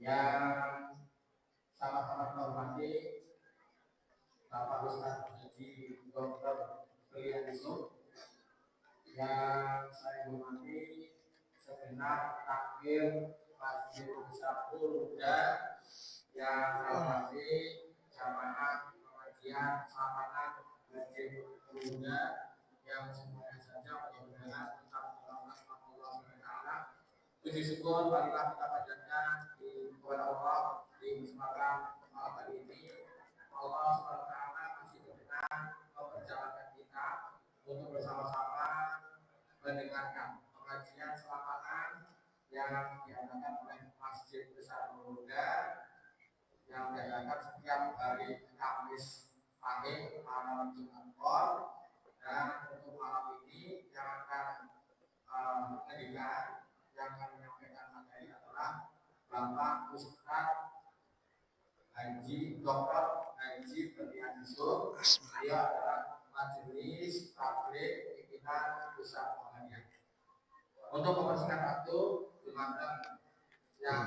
yang sama-sama hormati Bapak Ustaz Haji Dr. Pilihan Yusuf, yang saya hormati segenap takmir Masjid Sampul Muda, yang saya hormati jamaah pengajian amanat Masjid Muda, yang semuanya saja mudah-mudahan tetap melakukan Allah SWT. Puji syukur marilah kita panjatkan kepada Allah di kesempatan malam hari ini. Allah SWT masih berkenan memperjalankan kita untuk bersama-sama mendengarkan pengajian selamatan yang diadakan oleh Masjid Besar Muda, yang diadakan setiap hari Kamis pagi malam Jumat Pon. Dan untuk malam ini yang akan mendengar, yang akan menyampaikan materi adalah Bapak Ustaz Haji Dr. Haji Pilihan Yusuf. Dia adalah majelis tabligh pimpinan pusat Muhammadiyah. Untuk mempersingkat waktu, dimakan yang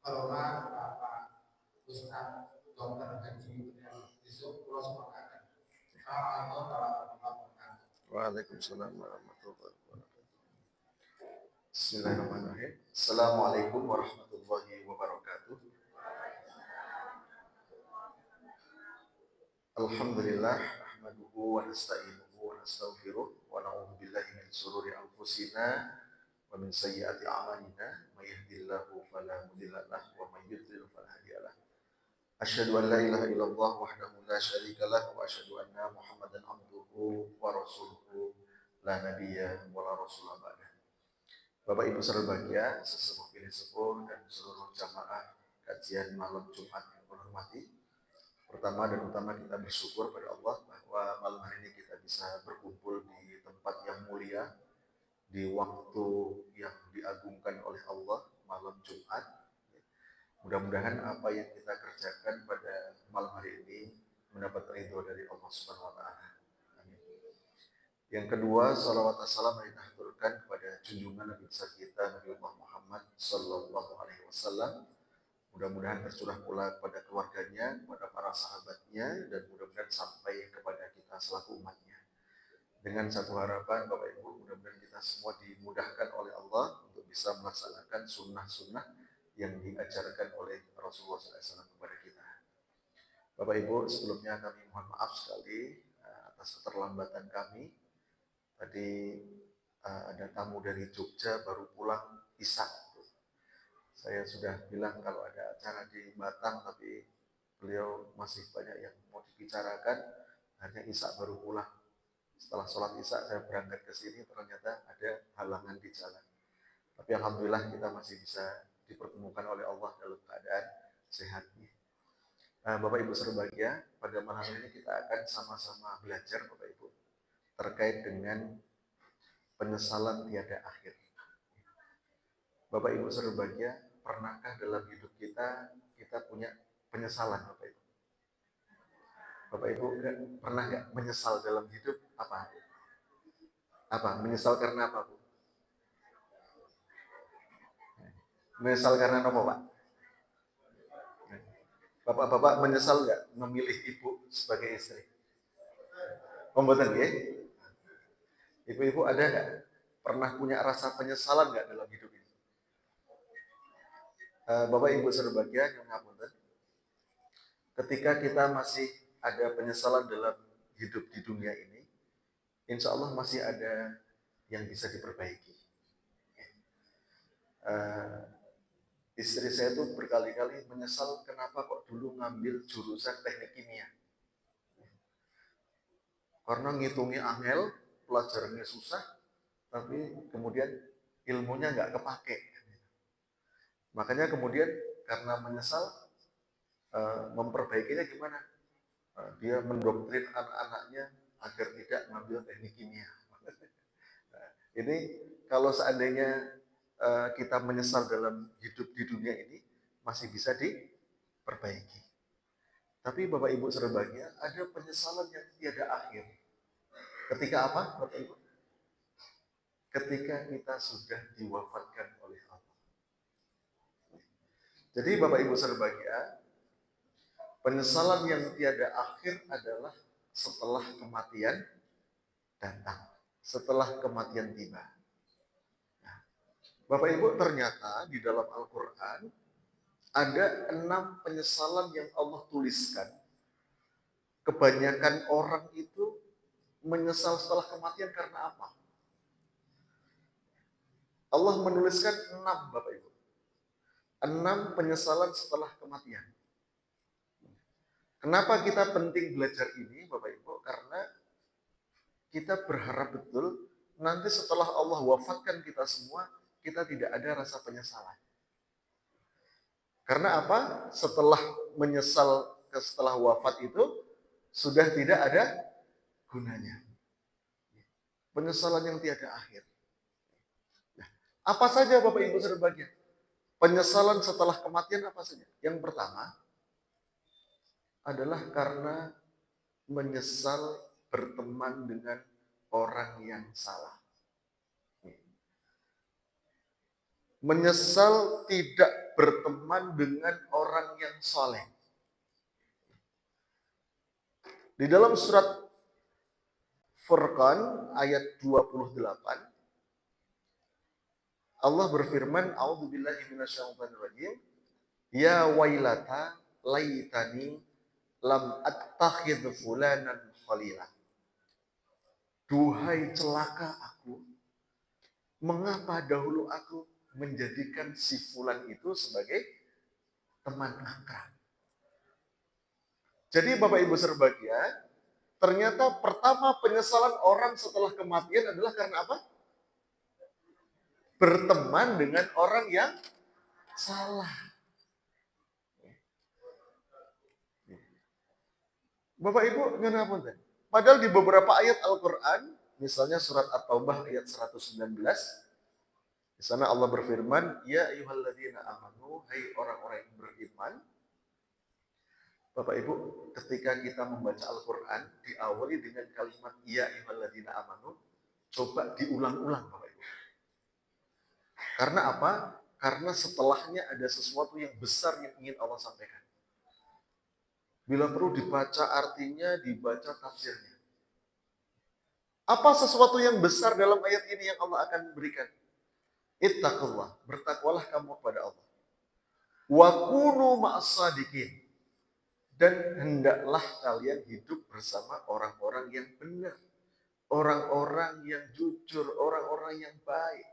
terhormat Bapak Ustaz Dr. Haji Pilihan Yusuf. Assalamualaikum warahmatullahi wabarakatuh. Waalaikumsalam warahmatullahi wabarakatuh. Bismillahirrahmanirrahim. Assalamualaikum warahmatullahi wabarakatuh. Alhamdulillah, nahmaduhu wa nasta'inuhu wa nastaghfiruh wa na'udzu billahi min shururi anfusina wa min sayyiati a'malina, may yahdihillahu fala mudilla lahu wa may yudlil fala hadiya lahu. Asyhadu an la ilaha illallah wahdahu la syarika lahu wa asyhadu anna Muhammadan abduhu wa rasuluhu la nabiyya wa la rasula ba'da. Bapak Ibu saudara bahagia, sesepuh pilih sepuh dan seluruh jamaah kajian malam Jumat yang hormati. Pertama dan utama kita bersyukur pada Allah bahwa malam hari ini kita bisa berkumpul di tempat yang mulia, di waktu yang diagungkan oleh Allah, malam Jumat. Mudah-mudahan apa yang kita kerjakan pada malam hari ini mendapat ridho dari Allah Subhanahu wa Ta'ala. Amin. Yang kedua, salawat wassalam yang dihaturkan kepada junjungan Nabi besar kita Nabi Muhammad Sallallahu Alaihi Wasallam. Mudah-mudahan tercurah pula kepada keluarganya, kepada para sahabatnya, dan mudah-mudahan sampai kepada kita selaku umatnya. Dengan satu harapan, Bapak Ibu, mudah-mudahan kita semua dimudahkan oleh Allah untuk bisa melaksanakan sunnah-sunnah yang diajarkan oleh Rasulullah SAW kepada kita. Bapak Ibu, sebelumnya kami mohon maaf sekali atas keterlambatan kami. Tadi ada tamu dari Jogja baru pulang Isya. Saya sudah bilang kalau ada acara di Batam, tapi beliau masih banyak yang mau dibicarakan. Akhirnya Isya baru pulang. Setelah sholat Isya saya berangkat ke sini, ternyata ada halangan di jalan. Tapi alhamdulillah kita masih bisa dipertemukan oleh Allah dalam keadaan sehat. Bapak Ibu berbahagia, pada malam ini kita akan sama-sama belajar Bapak Ibu terkait dengan penyesalan tiada akhir. Bapak Ibu berbahagia, pernahkah dalam hidup kita punya penyesalan Bapak Ibu? Bapak Ibu pernah nggak menyesal dalam hidup? Apa? Menyesal karena apa, Bu? Menyesal karena apa, Pak? Bapak-bapak menyesal nggak memilih ibu sebagai istri? Pembuatan ya? Ibu-ibu ada nggak pernah punya rasa penyesalan nggak dalam hidup ini? Bapak Ibu berbahagia, ketika kita masih ada penyesalan dalam hidup di dunia ini, insya Allah masih ada yang bisa diperbaiki. Istri saya tuh berkali-kali menyesal kenapa kok dulu ngambil jurusan teknik kimia. Karena ngitungnya angel, pelajarannya susah, tapi kemudian ilmunya nggak kepake. Makanya kemudian karena menyesal, memperbaikinya gimana? Dia mendoktrin anak-anaknya agar tidak mengambil teknik kimia. Ini kalau seandainya kita menyesal dalam hidup di dunia ini, masih bisa diperbaiki. Tapi Bapak Ibu berbahagia, ada penyesalan yang tiada akhir. Ketika apa, Bapak Ibu? ketika kita sudah diwafatkan oleh Allah. Jadi Bapak Ibu berbahagia, penyesalan yang tiada akhir adalah setelah kematian datang, setelah kematian tiba. Nah, Bapak Ibu, ternyata di dalam Al-Quran ada 6 penyesalan yang Allah tuliskan. Kebanyakan orang itu menyesal setelah kematian karena apa? Allah menuliskan 6, Bapak Ibu. 6 penyesalan setelah kematian. Kenapa kita penting belajar ini, Bapak Ibu? Karena kita berharap betul nanti setelah Allah wafatkan kita semua, kita tidak ada rasa penyesalan. Karena apa? Setelah menyesal setelah wafat itu, sudah tidak ada gunanya. Penyesalan yang tiada akhir. Nah, apa saja Bapak Ibu berbahagia? Penyesalan setelah kematian apa saja? Yang pertama adalah karena menyesal berteman dengan orang yang salah. Menyesal tidak berteman dengan orang yang soleh. Di dalam surat Furqan ayat 28, Allah berfirman, A'udzubillahi minasyaitonirrajim, ya wailata laitani lam attakhidh fulanan khalila. Duhai celaka aku, mengapa dahulu aku menjadikan si fulan itu sebagai teman akrab. Jadi Bapak Ibu berbahagia, ternyata pertama penyesalan orang setelah kematian adalah karena apa? Berteman dengan orang yang salah. Bapak Ibu, kenapa? Padahal di beberapa ayat Al-Quran, misalnya surat At-Taubah ayat 119, di sana Allah berfirman, ya ayyuhalladzina amanu, hai orang-orang yang beriman. Bapak Ibu, ketika kita membaca Al-Quran, diawali dengan kalimat ya ayyuhalladzina amanu, coba diulang-ulang Bapak Ibu. Karena apa? Karena setelahnya ada sesuatu yang besar yang ingin Allah sampaikan. Bila perlu dibaca artinya, dibaca tafsirnya. Apa sesuatu yang besar dalam ayat ini yang Allah akan berikan? Ittaqullah, bertakwalah kamu kepada Allah. Wa kunu ma'as-shadiqin. Dan hendaklah kalian hidup bersama orang-orang yang benar, orang-orang yang jujur, orang-orang yang baik.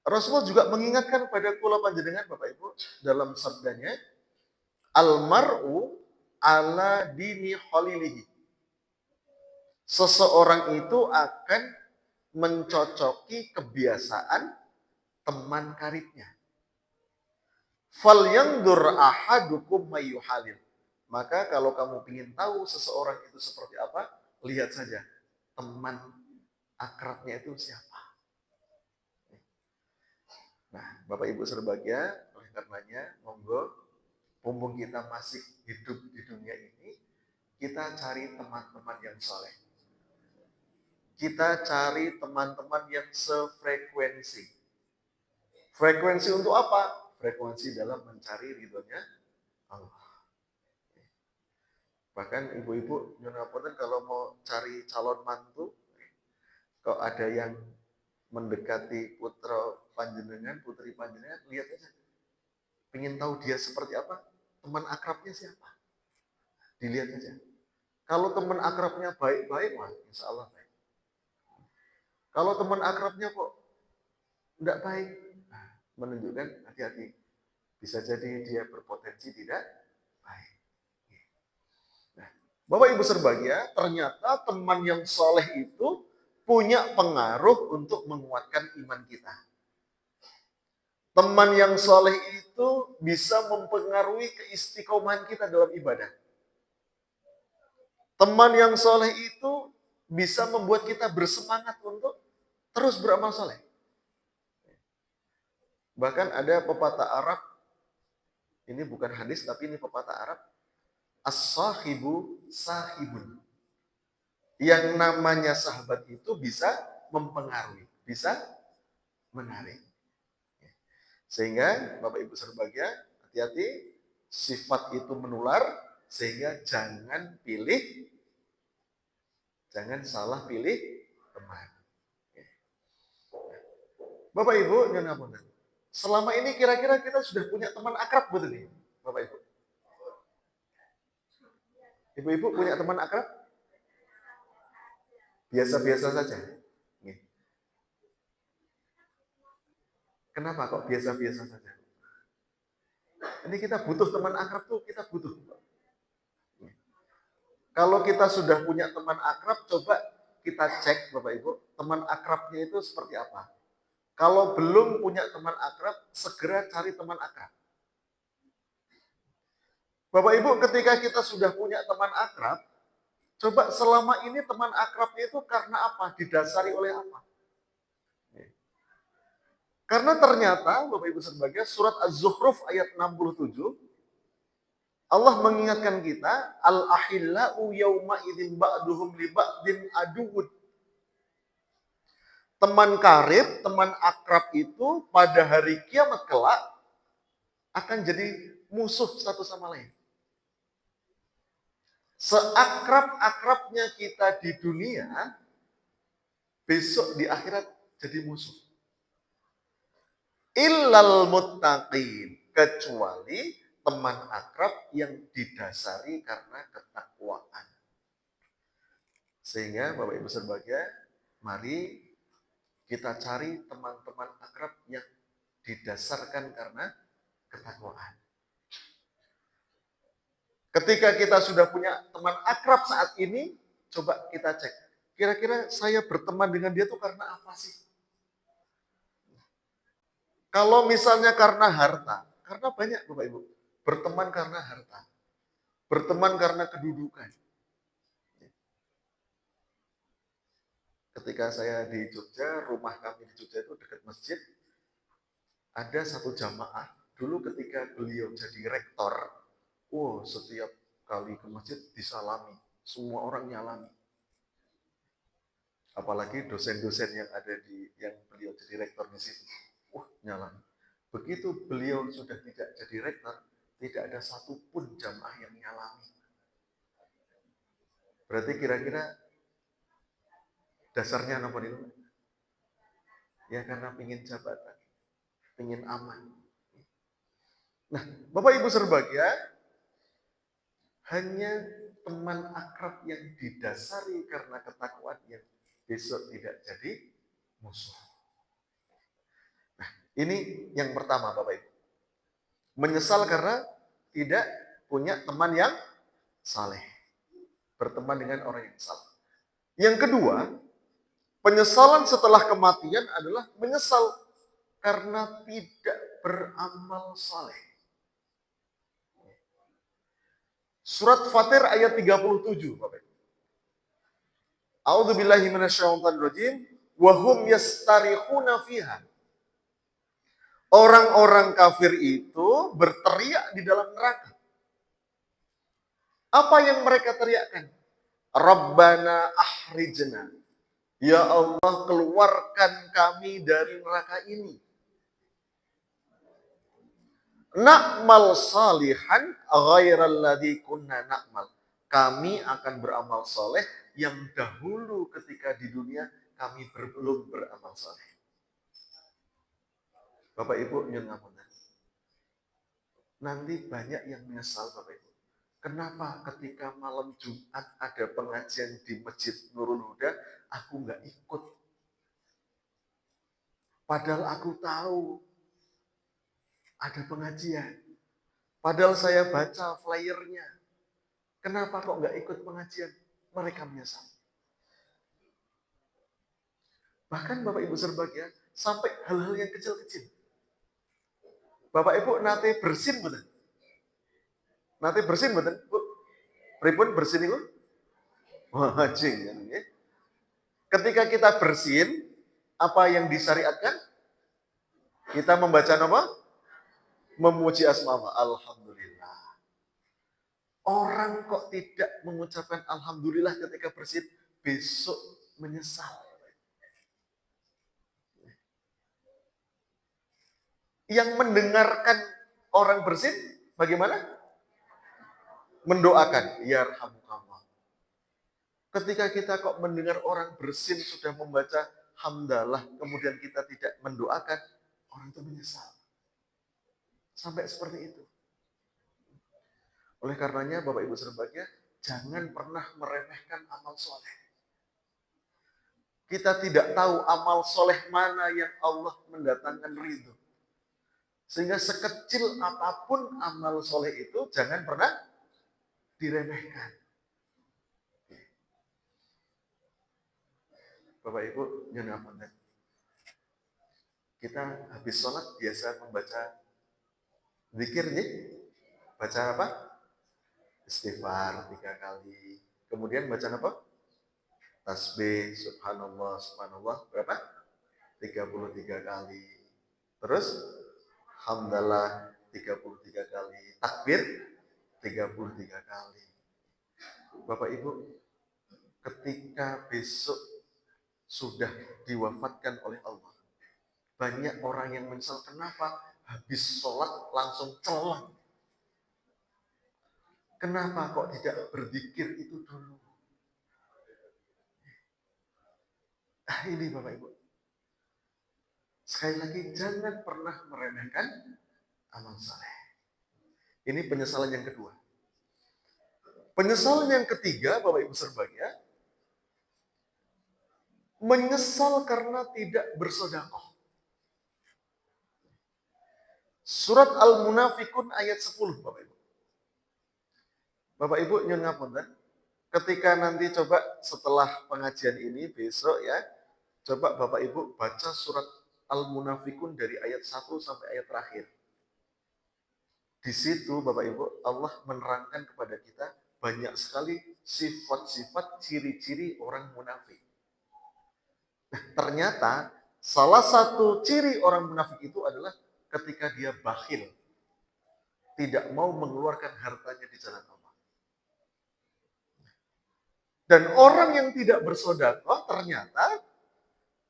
Rasulullah juga mengingatkan pada kula panjenengan Bapak Ibu dalam sabdanya, al-mar'u ala dini khalilihi. Seseorang itu akan mencocoki kebiasaan teman karibnya. Fal yandur ahadukum mayyuhalil. Maka kalau kamu ingin tahu seseorang itu seperti apa, lihat saja teman akrabnya itu siapa. Nah, Bapak Ibu berbahagia, oleh karenanya, monggo, mumpung kita masih hidup di dunia ini, kita cari teman-teman yang soleh. Kita cari teman-teman yang sefrekuensi. Frekuensi untuk apa? Frekuensi dalam mencari ridhonya Allah. Bahkan ibu-ibu, nyunapoten kalau mau cari calon mantu, kalau ada yang mendekati putra panjenengan, putri panjenengan, lihat aja. Pengen tahu dia seperti apa? Teman akrabnya siapa? Dilihat aja. Kalau teman akrabnya baik-baik, wah insya Allah baik. Kalau teman akrabnya kok tidak baik, nah, menunjukkan hati-hati. Bisa jadi dia berpotensi tidak baik. Nah, Bapak Ibu berbahagia, ternyata teman yang soleh itu punya pengaruh untuk menguatkan iman kita. Teman yang soleh itu bisa mempengaruhi keistiqomahan kita dalam ibadah. Teman yang soleh itu bisa membuat kita bersemangat untuk terus beramal soleh. Bahkan ada pepatah Arab, ini bukan hadis tapi ini pepatah Arab, as-sahibu sahibun. Yang namanya sahabat itu bisa mempengaruhi, bisa menarik. Sehingga Bapak Ibu berbahagia, hati-hati, sifat itu menular, sehingga jangan salah pilih teman. Bapak Ibu, nyuwun ngapunten. Selama ini kira-kira kita sudah punya teman akrab betul nih, Bapak Ibu? Ibu-ibu punya teman akrab? Biasa-biasa saja. Kenapa kok biasa-biasa saja? Ini kita butuh teman akrab tuh, kita butuh. Kalau kita sudah punya teman akrab, coba kita cek Bapak Ibu, teman akrabnya itu seperti apa. Kalau belum punya teman akrab, segera cari teman akrab. Bapak Ibu, ketika kita sudah punya teman akrab, coba selama ini teman akrabnya itu karena apa? Didasari oleh apa? Karena ternyata, Bapak Ibu berbahagia, surat Az-Zukhruf ayat 67, Allah mengingatkan kita, al-ahillau yauma idzin ba'duhum li ba'din aduwwun. Teman karib, teman akrab itu pada hari kiamat kelak akan jadi musuh satu sama lain. Seakrab-akrabnya kita di dunia, besok di akhirat jadi musuh. Illal muttaqin, kecuali teman akrab yang didasari karena ketakwaan. Sehingga Bapak Ibu berbahagia, mari kita cari teman-teman akrab yang didasarkan karena ketakwaan. Ketika kita sudah punya teman akrab saat ini, coba kita cek. Kira-kira saya berteman dengan dia tuh karena apa sih? Kalau misalnya karena harta, karena banyak Bapak Ibu, berteman karena harta, berteman karena kedudukan. Ketika saya di Jogja, rumah kami di Jogja itu dekat masjid, ada satu jamaah, dulu ketika beliau jadi rektor, setiap kali ke masjid disalami, semua orang nyalami. Apalagi dosen-dosen yang ada yang beliau jadi rektor di situ. Nyalami. Begitu beliau sudah tidak jadi rektor, tidak ada satupun jamaah yang nyalami. Berarti kira-kira dasarnya apa itu? Ya karena pingin jabatan, pingin aman. Nah, Bapak Ibu berbahagia, hanya teman akrab yang didasari karena ketakwaan yang besok tidak jadi musuh. Nah, ini yang pertama Bapak Ibu. Menyesal karena tidak punya teman yang saleh. Berteman dengan orang yang salah. Yang kedua, penyesalan setelah kematian adalah menyesal karena tidak beramal saleh. Surat Fatir ayat 37, Bapak Ibu. A'udzubillahi minasyaitonirrajim wa hum yastarikhuna fiha. Orang-orang kafir itu berteriak di dalam neraka. Apa yang mereka teriakkan? Rabbana ahrijna. Ya Allah, keluarkan kami dari neraka ini. Na'mal salihan ghairal ladzi kunna na'mal. Kami akan beramal soleh yang dahulu ketika di dunia kami belum beramal soleh. Bapak Ibu nyuwun ngapunten. Nanti banyak yang menyesal Bapak Ibu. Kenapa ketika malam Jumat ada pengajian di Masjid Nurul Huda, aku nggak ikut? Padahal aku tahu ada pengajian. Padahal saya baca flyernya. Kenapa kok nggak ikut pengajian? Mereka menyesal. Bahkan Bapak Ibu berbahagia, sampai hal-hal yang kecil-kecil. Bapak Ibu nate bersin betul? Nate bersin betul? Bu? Pripun bersin itu? Wajing. Ketika kita bersin, apa yang disyariatkan? Kita membaca apa? Memuji asma Allah. Alhamdulillah. Orang kok tidak mengucapkan Alhamdulillah ketika bersin? besok menyesal. Yang mendengarkan orang bersin, bagaimana? Mendoakan, yarhamukallah. Ketika kita kok mendengar orang bersin sudah membaca hamdalah, kemudian kita tidak mendoakan, orang itu menyesal. Sampai seperti itu. Oleh karenanya, Bapak Ibu berbahagia, jangan pernah meremehkan amal soleh. Kita tidak tahu amal soleh mana yang Allah mendatangkan ridho. Sehingga sekecil apapun amal soleh itu, jangan pernah diremehkan. Bapak Ibu, kita habis sholat biasa membaca zikir nih. Baca apa? Istighfar 3 kali. Kemudian baca apa? Tasbih, subhanallah, subhanallah. Berapa? 33 kali. Terus, hamdalah 33 kali. Takbir 33 kali. Bapak Ibu, ketika besok sudah diwafatkan oleh Allah, banyak orang yang menyesal. Kenapa? Habis sholat langsung celang. Kenapa kok tidak berzikir itu dulu? Ini Bapak Ibu. Sekali lagi, jangan pernah meremehkan amal saleh. Ini penyesalan yang kedua. Penyesalan yang ketiga, Bapak Ibu berbahagia, menyesal karena tidak bersedekah. Surat Al-Munafikun ayat 10, Bapak Ibu. Bapak Ibu nyun ngapunten, ketika nanti coba setelah pengajian ini besok ya, coba Bapak Ibu baca surat Al-Munafikun dari ayat 1 sampai ayat terakhir. Di situ Bapak Ibu Allah menerangkan kepada kita banyak sekali sifat-sifat ciri-ciri orang munafik. Nah, ternyata salah satu ciri orang munafik itu adalah ketika dia bakhil, tidak mau mengeluarkan hartanya di jalan Allah. Dan orang yang tidak bersedekah ternyata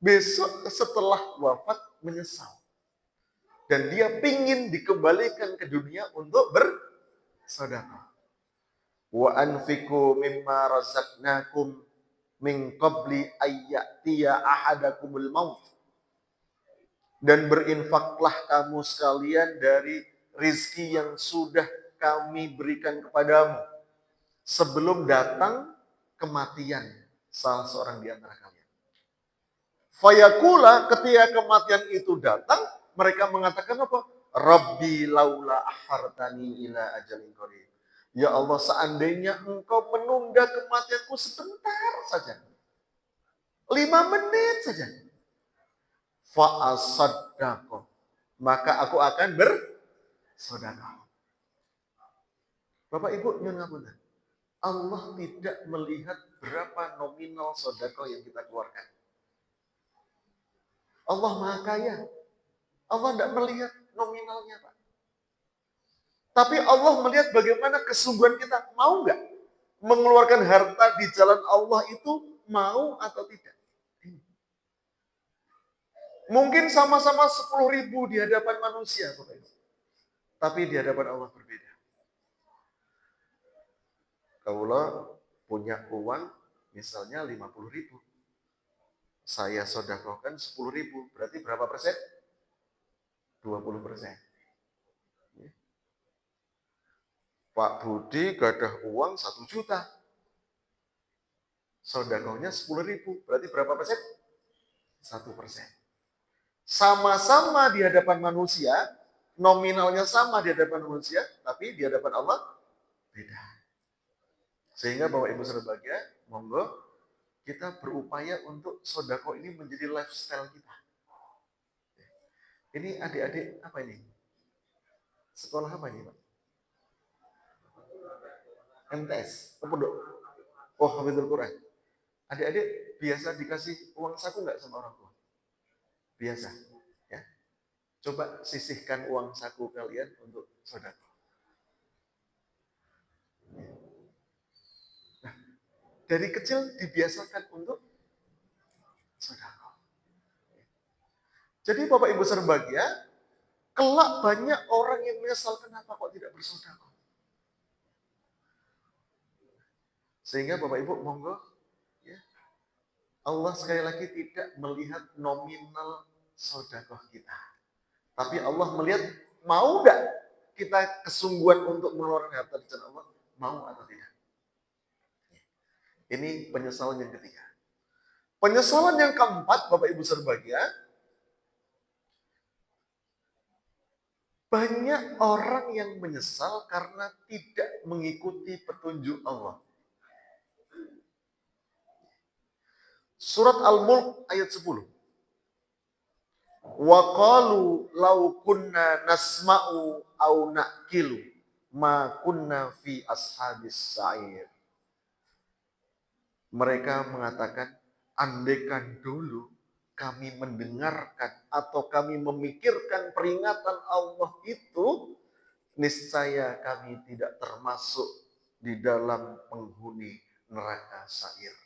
besok setelah wafat menyesal. Dan dia pingin dikembalikan ke dunia untuk bersedekah. Wa anfiqu mimma razaqnakum min qabli ayyatiya ahadakumul maut. Dan berinfaklah kamu sekalian dari rizki yang sudah kami berikan kepadamu sebelum datang kematian salah seorang di antara kalian. Fayakula, ketika kematian itu datang, mereka mengatakan apa? Rabbi laula akhartani ila ajalin qarib. Ya Allah, seandainya engkau menunda kematianku sebentar saja. 5 menit saja. Fa'asaddaqo. Maka aku akan bersedekah. Bapak Ibu, nyun ngapunten. Allah tidak melihat berapa nominal sedekah yang kita keluarkan. Allah Maha Kaya. Allah tidak melihat nominalnya, Pak. Tapi Allah melihat bagaimana kesungguhan kita. Mau nggak mengeluarkan harta di jalan Allah itu, mau atau tidak? Mungkin sama-sama 10.000 di hadapan manusia, Bapak Ibu. Tapi di hadapan Allah berbeda. Kaulah punya uang misalnya 50.000. Saya sedekahkan 10.000. Berarti berapa persen? 20%. Pak Budi gadah uang 1 juta. Sedekahnya 10.000. Berarti berapa persen? 1%. Sama-sama di hadapan manusia, nominalnya sama di hadapan manusia, tapi di hadapan Allah beda. Sehingga Bapak Ibu berbahagia, monggo kita berupaya untuk sedekah ini menjadi lifestyle kita. Ini adik-adik apa ini? Sekolah apa ini, Pak? MTS, pondok. Oh, Hafizul Quran. Adik-adik biasa dikasih uang saku nggak sama orang tua? Biasa, ya. Coba sisihkan uang saku kalian untuk sedekah. Nah, dari kecil dibiasakan untuk sedekah. Jadi Bapak Ibu berbahagia, kelak banyak orang yang menyesal kenapa kok tidak bersedekah. Sehingga Bapak Ibu monggo, ya, Allah sekali lagi tidak melihat nominal sedekah kita. Tapi Allah melihat mau enggak kita kesungguhan untuk mengeluarkan harta di jalan Allah, mau atau tidak. Ini penyesalan yang ketiga. Penyesalan yang keempat, Bapak Ibu berbahagia, banyak orang yang menyesal karena tidak mengikuti petunjuk Allah. Surat Al-Mulk ayat 10. Wa qalu law kunna nasma'u aw naqilu ma kunna fi ashabis sa'ir. Mereka mengatakan, andaikan dulu kami mendengarkan atau kami memikirkan peringatan Allah itu, niscaya kami tidak termasuk di dalam penghuni neraka sa'ir.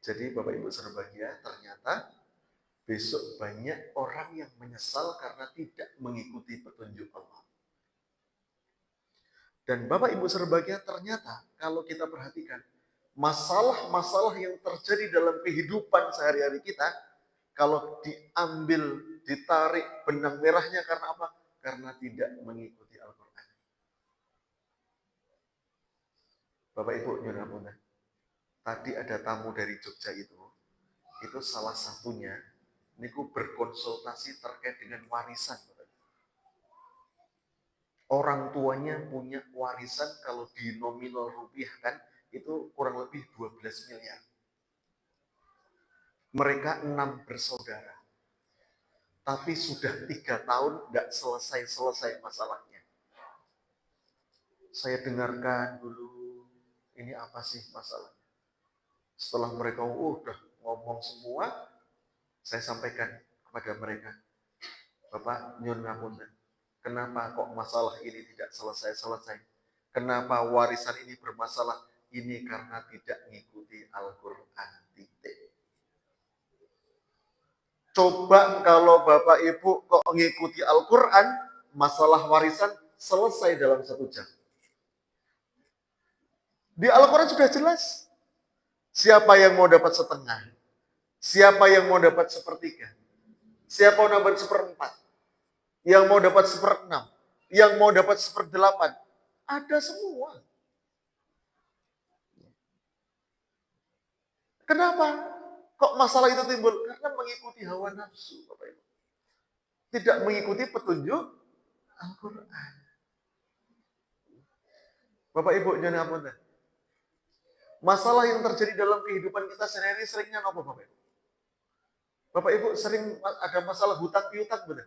Jadi Bapak Ibu berbahagia, ternyata besok banyak orang yang menyesal karena tidak mengikuti petunjuk Allah. Dan Bapak Ibu berbahagia, ternyata kalau kita perhatikan, masalah-masalah yang terjadi dalam kehidupan sehari-hari kita, kalau diambil, ditarik benang merahnya karena apa? Karena tidak mengikuti Al-Quran. Bapak Ibu nyuwun ngapunten. Tadi ada tamu dari Jogja itu salah satunya niku berkonsultasi terkait dengan warisan. Orang tuanya punya warisan kalau di nominal rupiah kan itu kurang lebih 12 miliar. Mereka 6 bersaudara. Tapi sudah 3 tahun tidak selesai-selesai masalahnya. Saya dengarkan dulu, ini apa sih masalahnya? Setelah mereka udah ngomong semua, saya sampaikan kepada mereka, Bapak nyun ngapunten. Kenapa kok masalah ini tidak selesai-selesai? Kenapa warisan ini bermasalah? Ini karena tidak mengikuti Al-Quran. Titik. Coba kalau Bapak Ibu kok mengikuti Al-Quran, masalah warisan selesai dalam 1 jam. Di Al-Quran sudah jelas. Siapa yang mau dapat setengah? Siapa yang mau dapat sepertiga? Siapa yang mau dapat seperempat? Yang mau dapat 1/6, yang mau dapat 1/8, ada semua. Kenapa? Kok masalah itu timbul? Karena mengikuti hawa nafsu, Bapak Ibu. Tidak mengikuti petunjuk Al-Quran. Bapak Ibu, jangan ngapunten. Masalah yang terjadi dalam kehidupan kita sehari-hari seringnya apa, Bapak Ibu? Bapak Ibu sering ada masalah hutang piutang, benar?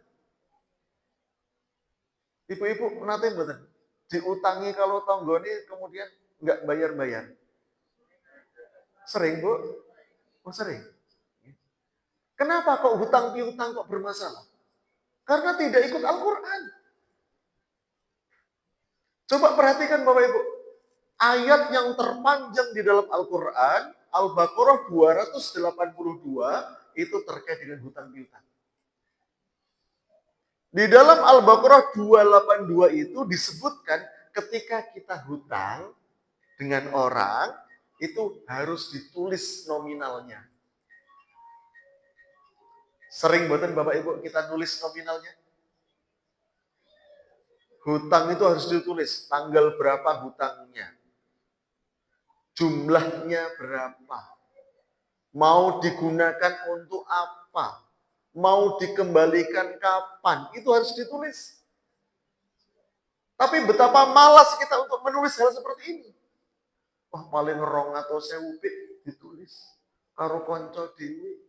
Ibu-ibu menate mboten? Diutangi kalau tonggone kemudian nggak bayar-bayar. Sering, Bu? Oh, sering. Kenapa kok hutang piutang kok bermasalah? Karena tidak ikut Al-Quran. Coba perhatikan Bapak Ibu. Ayat yang terpanjang di dalam Al-Quran, Al-Baqarah 282, itu terkait dengan hutang piutang. Di dalam Al-Baqarah 282 itu disebutkan ketika kita hutang dengan orang, itu harus ditulis nominalnya. Sering boten Bapak Ibu kita nulis nominalnya? Hutang itu harus ditulis, tanggal berapa hutangnya. Jumlahnya berapa. Mau digunakan untuk apa. Mau dikembalikan kapan. Itu harus ditulis. Tapi betapa malas kita untuk menulis hal seperti ini. Wah, paling 200.000 ditulis. Karo konco dewe.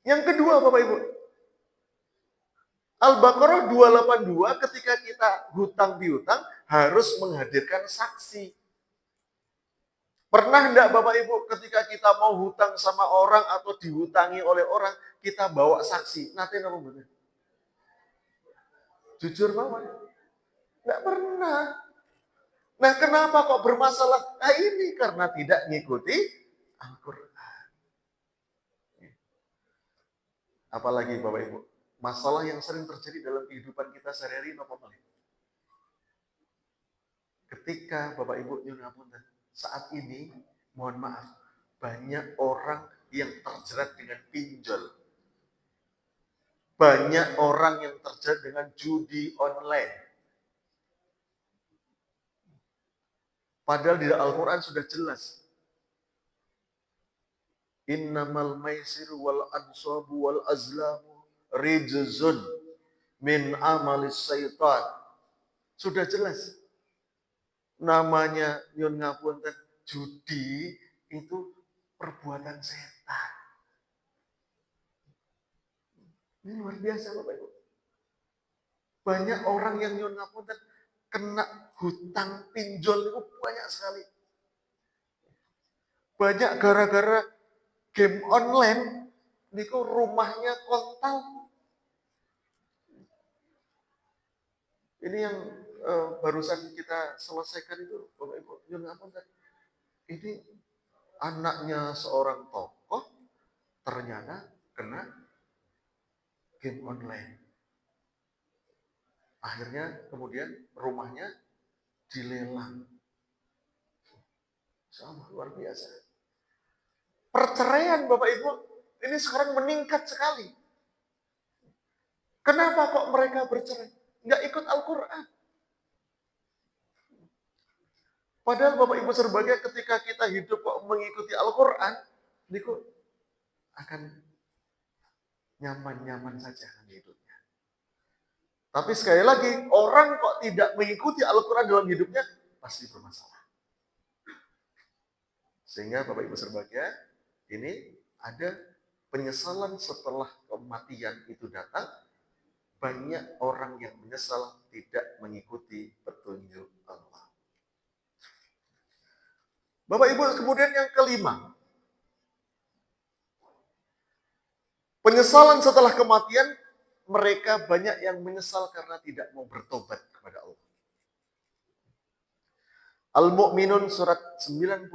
Yang kedua Bapak Ibu, Al-Baqarah 282 ketika kita hutang piutang harus menghadirkan saksi. Pernah enggak Bapak Ibu ketika kita mau hutang sama orang atau dihutangi oleh orang, kita bawa saksi? Nanti apa bener? Jujur mawon. Enggak pernah. Nah, kenapa kok bermasalah? Nah, ini karena tidak mengikuti Al-Quran. Apalagi Bapak Ibu, masalah yang sering terjadi dalam kehidupan kita sehari-hari apa paling? Ketika Bapak Ibu nyuwun ngapunten, saat ini mohon maaf, banyak orang yang terjerat dengan pinjol. Banyak orang yang terjerat dengan judi online. Padahal di Al-Quran sudah jelas. Innamal maisir wal ansabu wal azlamu rijzun min amalis syaitan. Sudah jelas. Namanya nyun ngapunten judi itu perbuatan setan. Ini luar biasa Bapak Ibu. Banyak orang yang nyun ngapunten kena hutang pinjol itu banyak sekali. Banyak gara-gara game online niku rumahnya kontal. Ini yang barusan kita selesaikan itu Bapak Ibu nyun ngapunten. Ini anaknya seorang tokoh ternyata kena game online. Akhirnya kemudian rumahnya dilelang. Sama luar biasa. Perceraian Bapak Ibu ini sekarang meningkat sekali. Kenapa kok mereka bercerai? Nggak ikut Al-Quran. Padahal Bapak Ibu serbagai ketika kita hidup kok mengikuti Al-Quran, niku akan nyaman-nyaman saja hidupnya. Tapi sekali lagi, orang kok tidak mengikuti Al-Quran dalam hidupnya, pasti bermasalah. Sehingga Bapak Ibu serbagai, ini ada penyesalan setelah kematian itu datang, banyak orang yang menyesal tidak mengikuti petunjuk Allah. Bapak Ibu kemudian yang kelima, penyesalan setelah kematian, mereka banyak yang menyesal karena tidak mau bertobat kepada Allah. Al-Mu'minun surat 99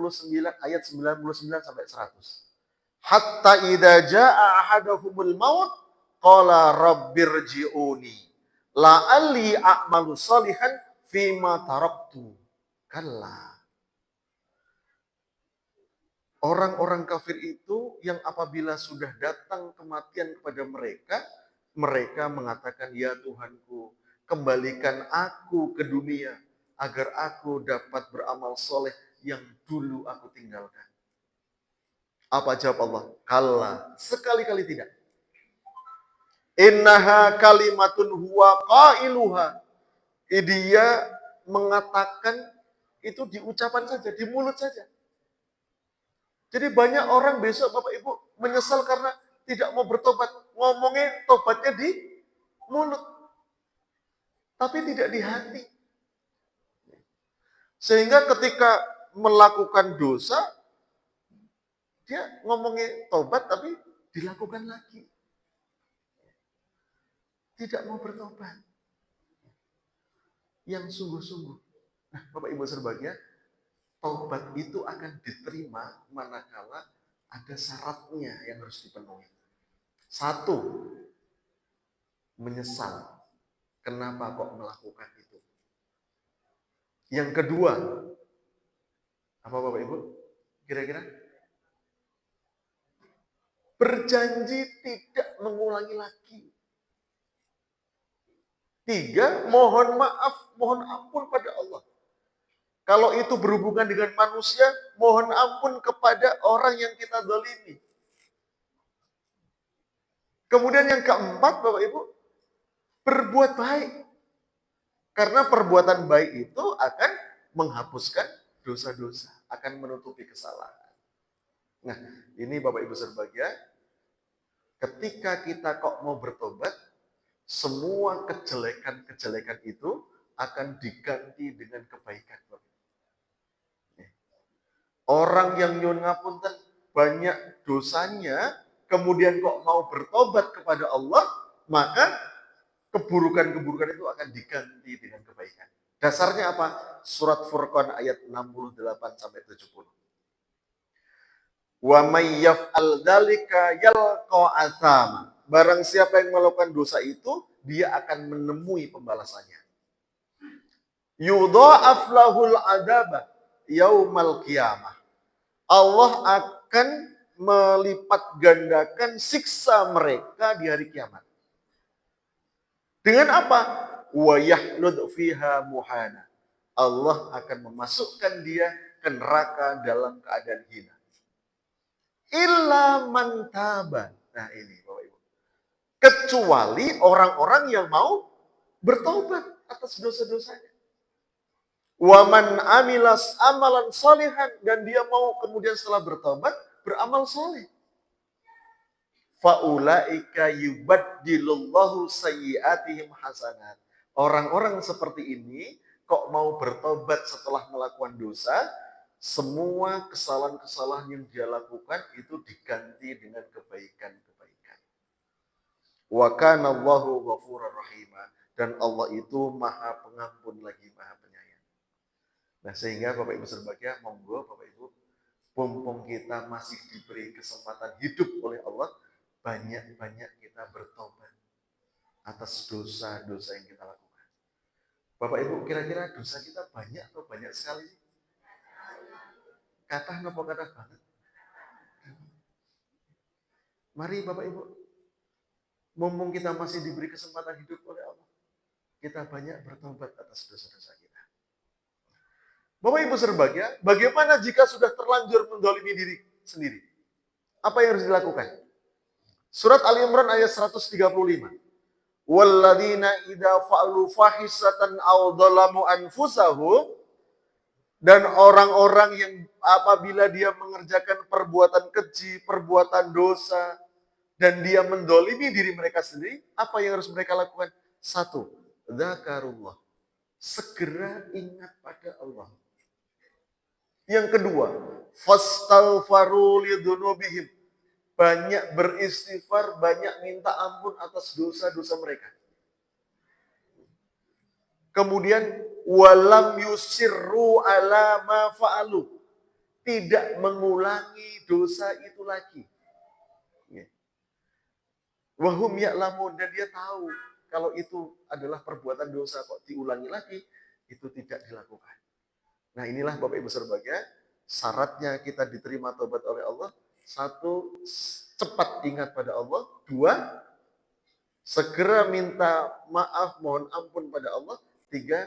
ayat 99 sampai 100. Hatta idza jaa ahadahumul maut qala rabbirji'uni la'alli a'malu salihan fima taraktu. Kalla. Orang-orang kafir itu yang apabila sudah datang kematian kepada mereka, mereka mengatakan, ya Tuhanku, kembalikan aku ke dunia agar aku dapat beramal soleh yang dulu aku tinggalkan. Apa jawab Allah? Kalla, sekali-kali tidak. Innaha kalimatun huwa qailuha. Dia mengatakan itu di ucapan saja, di mulut saja. Jadi banyak orang besok Bapak Ibu menyesal karena tidak mau bertobat. Ngomongnya tobatnya di mulut. Tapi tidak di hati. Sehingga ketika melakukan dosa, dia ngomongnya tobat tapi dilakukan lagi. Tidak mau bertobat. Yang sungguh-sungguh. Nah, Bapak Ibu serbahagia, taubat itu akan diterima manakala ada syaratnya yang harus dipenuhi. Satu, menyesal. Kenapa kok melakukan itu? Yang kedua, apa Bapak Ibu? Kira-kira? Berjanji tidak mengulangi lagi. Tiga, mohon maaf, mohon ampun pada Allah. Kalau itu berhubungan dengan manusia, mohon ampun kepada orang yang kita zalimi. Kemudian yang keempat, Bapak Ibu, berbuat baik. Karena perbuatan baik itu akan menghapuskan dosa-dosa, akan menutupi kesalahan. Nah, ini Bapak Ibu serbahagia, ketika kita kok mau bertobat, semua kejelekan-kejelekan itu akan diganti dengan kebaikan. Orang yang nyuwun ngapunten banyak dosanya, kemudian kok mau bertobat kepada Allah, maka keburukan-keburukan itu akan diganti dengan kebaikan. Dasarnya apa? Surat Furqan ayat 68 sampai 70. Wa may yaf'al dzalika yalqa athama. Barang siapa yang melakukan dosa itu, dia akan menemui pembalasannya. Yudha'af lahul adaba yaumal qiyamah. Allah akan melipat gandakan siksa mereka di hari kiamat. Dengan apa? Wa yahlud fiha muhana. Allah akan memasukkan dia ke neraka dalam keadaan hina. Illa man taba. Nah ini Bapak Ibu. Kecuali orang-orang yang mau bertobat atas dosa-dosanya. Wa man amilas amalan salihan, dan dia mau kemudian setelah bertobat beramal soleh. Faulaika yubaddilullahu sayyiatihim hasanat. Orang-orang seperti ini kok mau bertobat setelah melakukan dosa, semua kesalahan-kesalahan yang dia lakukan itu diganti dengan kebaikan-kebaikan. Wa kana Allahu ghafurur rahima, dan Allah itu Maha Pengampun lagi Maha Penyayang. Nah, sehingga Bapak Ibu berbahagia, monggo Bapak Ibu, mumpung kita masih diberi kesempatan hidup oleh Allah, banyak-banyak kita bertobat atas dosa-dosa yang kita lakukan. Bapak Ibu, kira-kira dosa kita banyak atau banyak sekali? Kata apa kata banget? Mari Bapak Ibu, mumpung kita masih diberi kesempatan hidup oleh Allah, kita banyak bertobat atas dosa-dosa kita. Bapak Ibu berbahagia, bagaimana jika sudah terlanjur mendolimi diri sendiri? Apa yang harus dilakukan? Surat Ali Imran ayat 135. Walladzina idza fa'alu fahisatan aw dzalamu anfusahum, dan orang-orang yang apabila dia mengerjakan perbuatan keji, perbuatan dosa, dan dia mendolimi diri mereka sendiri, apa yang harus mereka lakukan? Satu, dzakarullah, segera ingat pada Allah. Yang kedua, fastaghfaru lidzunubihim, banyak beristighfar, banyak minta ampun atas dosa-dosa mereka. Kemudian walam yusirru ala ma fa'alu, tidak mengulangi dosa itu lagi. Wahum ya'lamun, dan dia tahu kalau itu adalah perbuatan dosa, kok diulangi lagi, itu tidak dilakukan. Nah, inilah Bapak Ibu berbahagia, syaratnya kita diterima taubat oleh Allah. Satu, cepat ingat pada Allah. Dua, segera minta maaf, mohon ampun pada Allah. Tiga,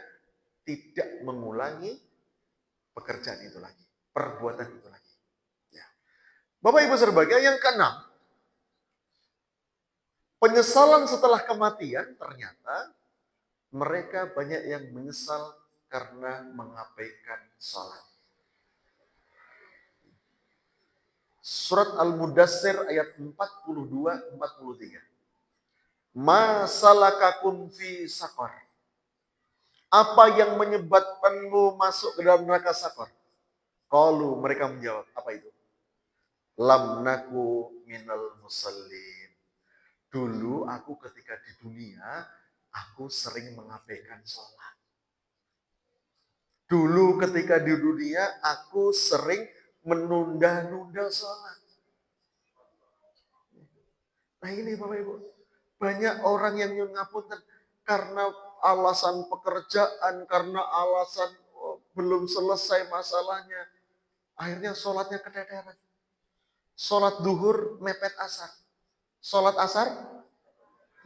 tidak mengulangi pekerjaan itu lagi, perbuatan itu lagi. Ya. Bapak Ibu berbahagia, yang keenam, penyesalan setelah kematian. Ternyata mereka banyak yang menyesal karena mengabaikan salat. Surat Al-Mudassir ayat 42-43. Ma salakakum fi saqar. Apa yang menyebabkanmu masuk ke dalam neraka Saqar? Qalu, mereka menjawab, apa itu? Lam naku minal musallin. Dulu aku ketika di dunia, aku sering mengabaikan sholat. Dulu ketika di dunia, aku sering menunda-nunda sholat. Nah ini Bapak Ibu, banyak orang yang nyuwun ngapunten karena alasan pekerjaan, karena alasan belum selesai masalahnya, akhirnya sholatnya kedadaran. Sholat duhur mepet asar, sholat asar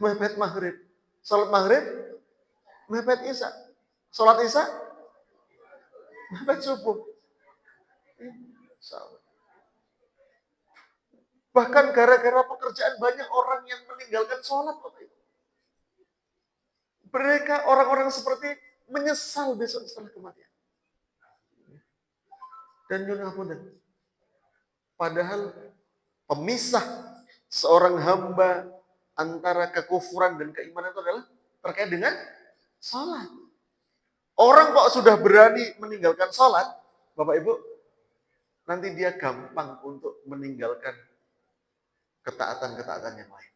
mepet maghrib, sholat maghrib mepet isya, sholat isya mepet subuh. Bahkan gara-gara pekerjaan banyak orang yang meninggalkan sholat. Mereka orang-orang seperti menyesal besok setelah kematian. Dan nyunapunten. Padahal pemisah seorang hamba antara kekufuran dan keimanan itu adalah terkait dengan sholat. Orang kok sudah berani meninggalkan sholat, Bapak Ibu, nanti dia gampang untuk meninggalkan ketaatan-ketaatan yang lain.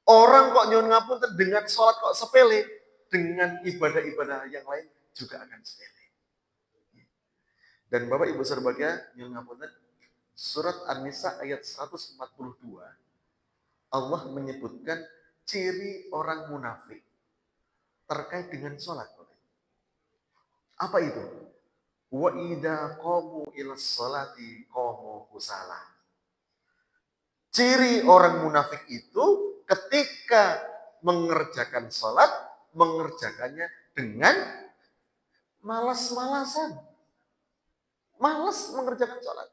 Orang kok nyuwun ngapunten dengan sholat kok sepele, dengan ibadah-ibadah yang lain juga akan sepele. Dan Bapak Ibu berbahagia, nyuwun ngapunten, surat An-Nisa ayat 142, Allah menyebutkan ciri orang munafik terkait dengan sholat. Apa itu? Wa idza qamu ila sholati qamu kusala. Ciri orang munafik itu ketika mengerjakan sholat, mengerjakannya dengan malas-malasan. Malas mengerjakan sholat.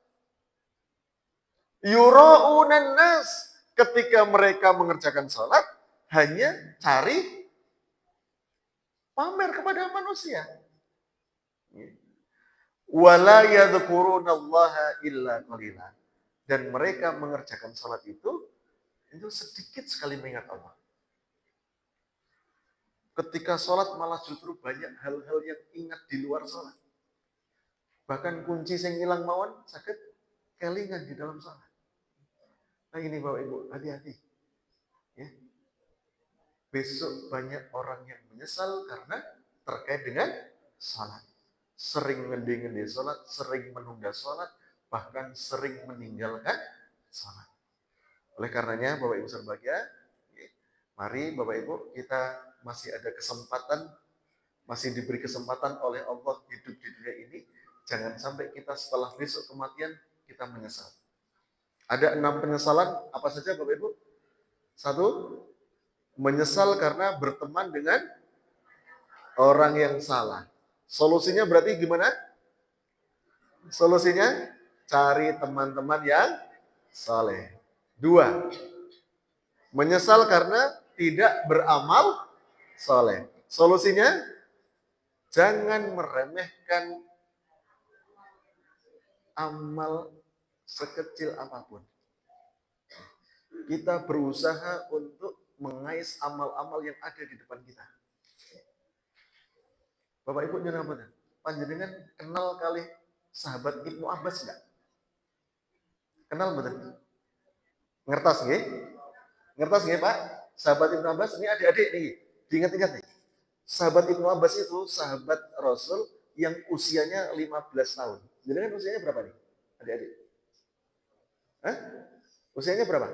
Yura'unan nas. Ketika mereka mengerjakan sholat, hanya cari pamer kepada manusia. Wala yadhkurunallaha illa qalila. Dan mereka mengerjakan sholat itu sedikit sekali mengingat Allah. Ketika sholat malah justru banyak hal-hal yang ingat di luar sholat. Bahkan kunci yang hilang mawon sakit kelingan di dalam sholat. Nah ini Bapak Ibu, hati-hati. Ya. Besok banyak orang yang menyesal karena terkait dengan sholat. Sering ngendi-ngendi sholat, sering menunda sholat, bahkan sering meninggalkan sholat. Oleh karenanya Bapak Ibu berbahagia, mari Bapak Ibu kita masih ada kesempatan, masih diberi kesempatan oleh Allah hidup di dunia ini. Jangan sampai kita setelah besok kematian kita menyesal. Ada 6 penyesalan, apa saja Bapak Ibu? 1, menyesal karena berteman dengan orang yang salah. Solusinya berarti gimana? Solusinya cari teman-teman yang saleh. 2, menyesal karena tidak beramal saleh. Solusinya jangan meremehkan amal sekecil apapun. Kita berusaha untuk mengais amal-amal yang ada di depan kita. Bapak Ibu nyuwun ngapunten, panjenengan kenal kali sahabat Ibnu Abbas enggak? Kenal betul? Ngertos nggih? Ngertos nggih, Pak? Sahabat Ibnu Abbas ini adik-adik nih, diingat-ingat nih. Sahabat Ibnu Abbas itu sahabat Rasul yang usianya 15 tahun. Jadi kan usianya berapa nih? Adik-adik? Hah? Usianya berapa?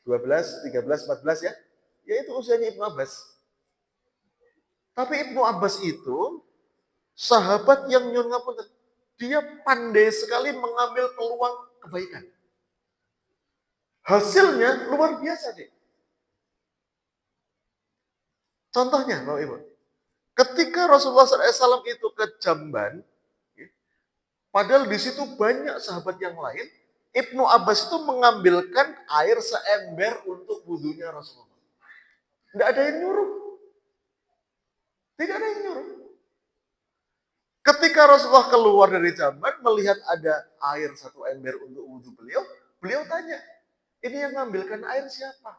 12, 13, 14 ya? Ya itu usianya Ibnu Abbas. Tapi Ibnu Abbas itu sahabat yang nyuwun ngapunten, dia pandai sekali mengambil peluang kebaikan. Hasilnya luar biasa deh. Contohnya Bapak Ibu, ketika Rasulullah SAW itu ke Jamban, padahal di situ banyak sahabat yang lain, Ibnu Abbas itu mengambilkan air seember untuk wudhunya Rasulullah. Tidak ada yang nyuruh. Tidak ada yang nyuruh. Ketika Rasulullah keluar dari Jamban, melihat ada air 1 ember untuk wudhu beliau, beliau tanya, ini yang mengambilkan air siapa?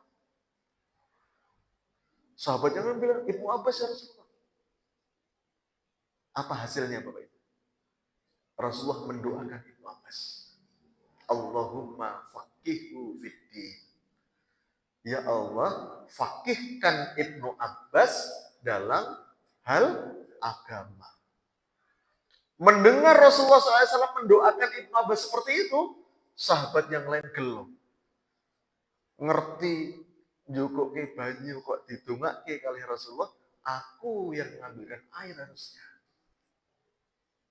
Sahabat yang bilang, Ibnu Abbas ya Rasulullah. Apa hasilnya Bapak Ibu? Rasulullah mendoakan Ibnu Abbas. Allahumma faqihhu fiddin. Ya Allah, faqihkan Ibnu Abbas dalam hal agama. Mendengar Rasulullah SAW mendoakan Ibnu Abbas seperti itu, sahabat yang lain gelo. Ngerti njukuk ke banyu kok didongake kali Rasulullah, aku yang mengambilkan air harusnya.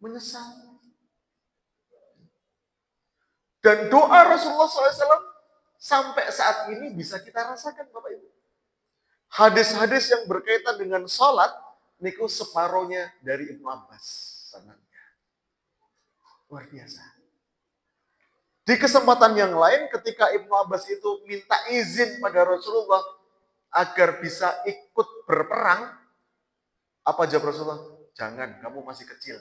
Menyesal. Dan doa Rasulullah SAW sampai saat ini bisa kita rasakan Bapak Ibu. Hadis-hadis yang berkaitan dengan sholat, niku separohnya dari Ibnu Abbas. Sangatnya. Luar biasa. Di kesempatan yang lain ketika Ibnu Abbas itu minta izin pada Rasulullah agar bisa ikut berperang, apa jawab Rasulullah? Jangan, kamu masih kecil.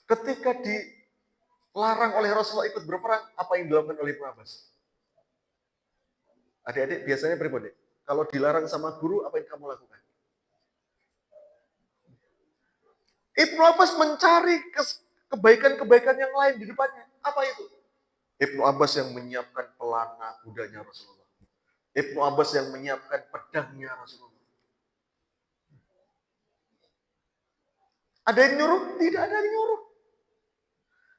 Ketika dilarang oleh Rasulullah ikut berperang, apa yang dilakukan oleh Ibnu Abbas? Adik-adik biasanya pribadi, kalau dilarang sama guru, apa yang kamu lakukan? Ibnu Abbas mencari kebaikan-kebaikan yang lain di depannya. Apa itu? Ibnu Abbas yang menyiapkan pelana kudanya Rasulullah. Ibnu Abbas yang menyiapkan pedangnya Rasulullah. Ada yang nyuruh? Tidak ada yang nyuruh.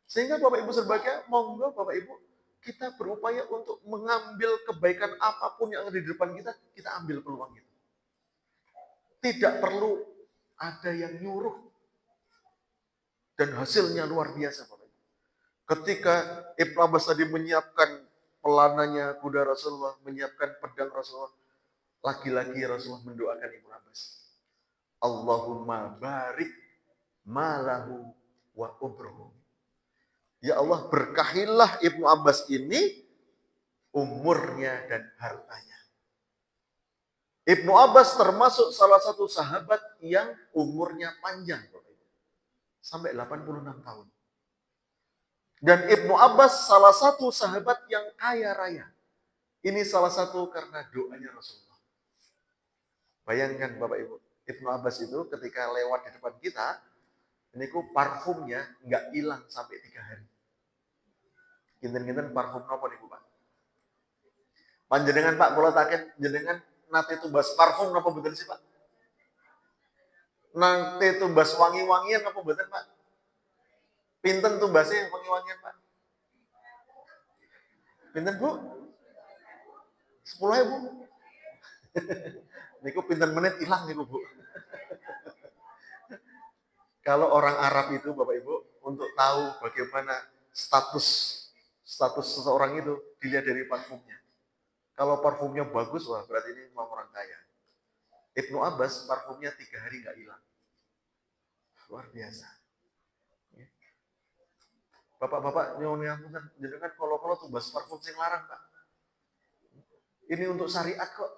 Sehingga Bapak Ibu berbahagia, monggo Bapak Ibu, kita berupaya untuk mengambil kebaikan apapun yang ada di depan kita, kita ambil peluang itu. Tidak perlu ada yang nyuruh. Dan hasilnya luar biasa Bapak Ibu. Ketika Ibnu Abbas tadi menyiapkan pelananya kuda Rasulullah, menyiapkan pedang Rasulullah, lagi-lagi Rasulullah mendoakan Ibnu Abbas. Allahumma barik malahu wa ubruhu. Ya Allah, berkahilah Ibnu Abbas ini umurnya dan hartanya. Ibnu Abbas termasuk salah satu sahabat yang umurnya panjang. Sampai 86 tahun. Dan Ibnu Abbas salah satu sahabat yang kaya raya. Ini salah satu karena doanya Rasulullah. Bayangkan Bapak Ibu, Ibnu Abbas itu ketika lewat di depan kita, ini parfumnya nggak hilang sampai 3 hari. Kinten-kinten parfum apa nih Pak? Panjenengan Pak, kalau taken jenengan nate tumbas parfum apa betul sih Pak? Nate tumbas wangi-wangian apa betul Pak? Pinten tumbasnya yang wangi-wangian Pak? Pinten Bu? 10.000. Niku pinten menit hilang niku Bu. Kalau orang Arab itu Bapak Ibu, untuk tahu bagaimana status seseorang itu dilihat dari parfumnya. Kalau parfumnya bagus, wah berarti ini memang orang kaya. Ibnu Abbas parfumnya 3 hari nggak hilang. Luar biasa. Bapak-bapak nyuwun jenengan kalau tumbas parfum sing larang Pak. Ini untuk syariat kok.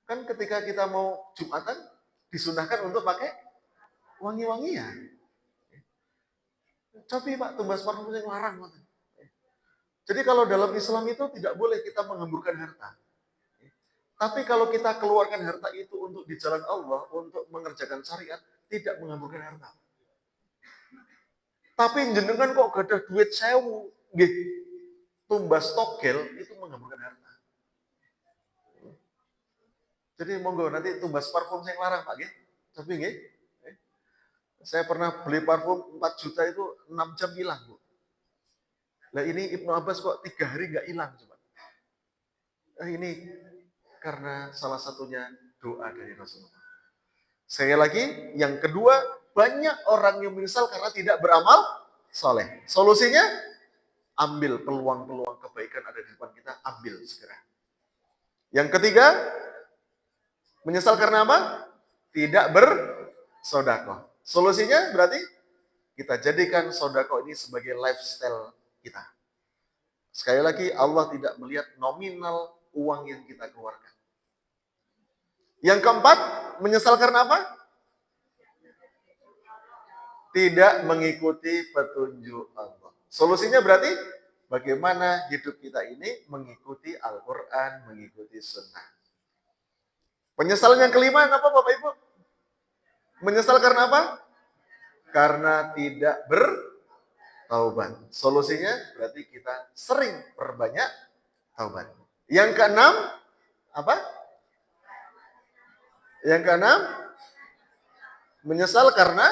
Kan ketika kita mau Jumatan disunahkan untuk pakai wangi-wangian. Tapi Pak, tumbas parfum sing larang. Jadi kalau dalam Islam itu tidak boleh kita menghamburkan harta. Tapi kalau kita keluarkan harta itu untuk di jalan Allah, untuk mengerjakan syariat, tidak menghamburkan harta. Tapi jenengan kok gak ada duit sewu, nggih, tumbas togel itu menghamburkan harta. Jadi monggo nanti tumbas parfum yang larang Pak, nggih. Tapi nggih, saya pernah beli parfum 4 juta itu 6 jam hilang, Bu. Nah ini Ibnu Abbas kok 3 hari nggak hilang coba. Nah, ini karena salah satunya doa dari Rasulullah. Sekali lagi, yang kedua, banyak orang yang menyesal karena tidak beramal soleh. Solusinya, ambil peluang-peluang kebaikan ada di depan kita, ambil segera. Yang ketiga, menyesal karena apa? Tidak bersedekah. Solusinya berarti kita jadikan sedekah ini sebagai lifestyle kita. Sekali lagi, Allah tidak melihat nominal uang yang kita keluarkan. Yang keempat, menyesal karena apa? Tidak mengikuti petunjuk Allah. Solusinya berarti bagaimana hidup kita ini mengikuti Al-Quran, mengikuti Sunnah. Penyesalan yang kelima apa Bapak Ibu? Menyesal karena apa? Karena tidak bertaubat. Solusinya berarti kita sering perbanyak taubat. Yang keenam, apa? Yang keenam, menyesal karena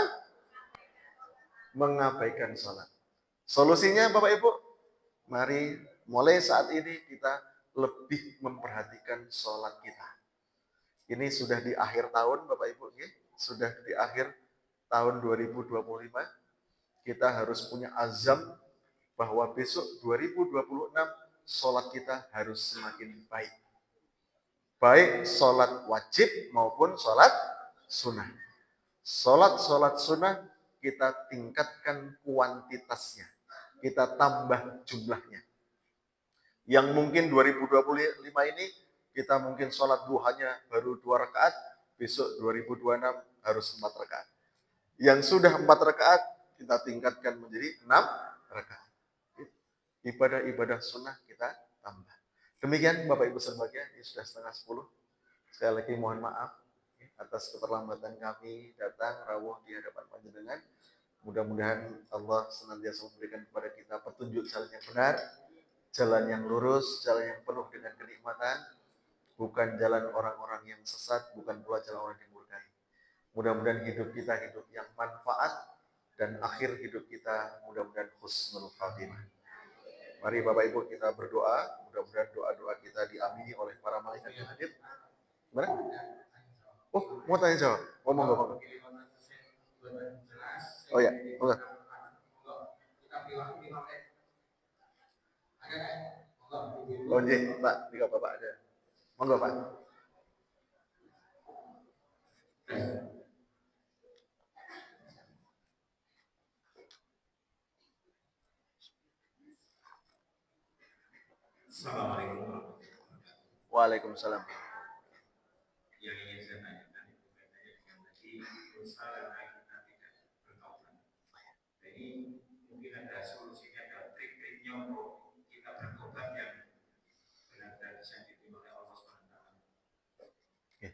mengabaikan sholat. Solusinya Bapak Ibu, mari mulai saat ini kita lebih memperhatikan sholat kita. Ini sudah di akhir tahun Bapak Ibu, sudah di akhir tahun 2025. Kita harus punya azam bahwa besok 2026 sholat kita harus semakin baik. Baik sholat wajib maupun sholat sunnah. Sholat sunnah kita tingkatkan kuantitasnya. Kita tambah jumlahnya. Yang mungkin 2025 ini kita mungkin sholat duhanya baru 2 rakaat, besok 2026 harus 4 rakaat. Yang sudah 4 rakaat kita tingkatkan menjadi 6 rakaat. Ibadah-ibadah sunnah kita tambah. Demikian Bapak Ibu berbahagia, ini sudah 9:30. Sekali lagi mohon maaf atas keterlambatan kami datang rawuh di hadapan panjenengan. Mudah-mudahan Allah senantiasa memberikan kepada kita petunjuk jalan yang benar, jalan yang lurus, jalan yang penuh dengan kenikmatan. bukan jalan orang-orang yang sesat, bukan pula jalan orang yang murkai. Mudah-mudahan hidup kita hidup yang manfaat, dan akhir hidup kita mudah-mudahan husnul khatimah. Mari Bapak Ibu kita berdoa, mudah-mudahan doa-doa kita diamini oleh para malaikat yang hadir. Gimana? Oh, mau tanya jawab? Ngomong. Oh ya, enggak. Oh iya, Pak, jika Bapak ada. Monggo, Pak. Assalamualaikum warahmatullahi wabarakatuh. Waalaikumsalam. Yang ingin saya tanyakan itu kaitannya dengan tadi dosa karena kita tidak bertaubat. Jadi mungkin ada solusinya, ada trik-triknya untuk kita bertobat yang benar-benar bisa diterima oleh Allah SWT. Mungkin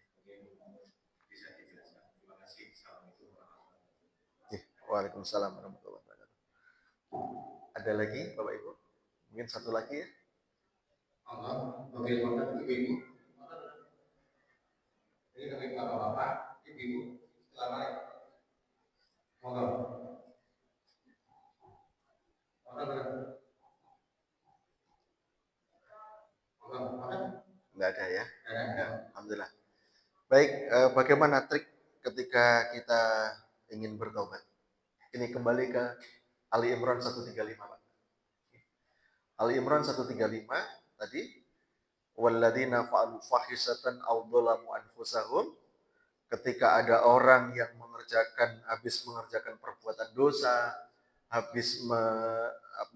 bisa dijelaskan. Terima kasih. Assalamualaikum warahmatullahi wabarakatuh. Waalaikumsalam warahmatullahi wabarakatuh. Ada lagi Bapak Ibu? Mungkin satu lagi ya? Allah, bagaimana ibu-ibu? Ini kami bapak-bapak, ibu-ibu, selamat ya. Monggo. Enggak ada ya? Alhamdulillah. Baik, bagaimana trik ketika kita ingin bertobat? Ini kembali ke Ali Imran 135, Pak. Ali Imran 135 tadi, walladzina fa'alu fahisatan aw dzalamu anfusahum, ketika ada orang yang habis mengerjakan perbuatan dosa, habis